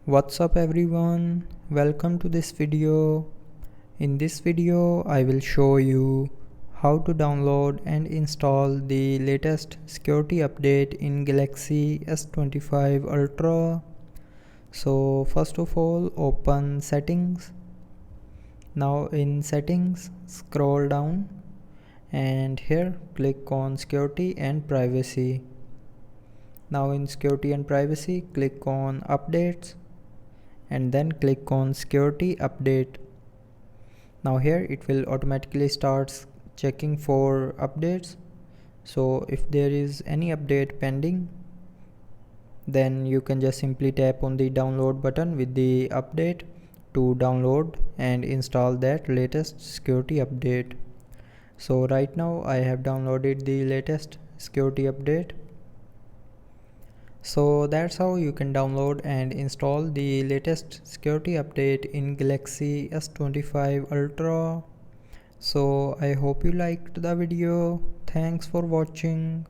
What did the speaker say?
What's up everyone, welcome to this video. In this video I will show you how to download and install the latest security update in Galaxy S25 Ultra. So first of all, open settings. Now in settings, scroll down and here click on security and privacy. Now in security and privacy, click on updates and then click on security update. Now here it will automatically start checking for updates. So if there is any update pending, then you can just simply tap on the download button with the update to download and install that latest security update. So right now I have downloaded the latest security update. So that's how you can download and install the latest security update in Galaxy S25 Ultra. So I hope you liked the video. Thanks for watching.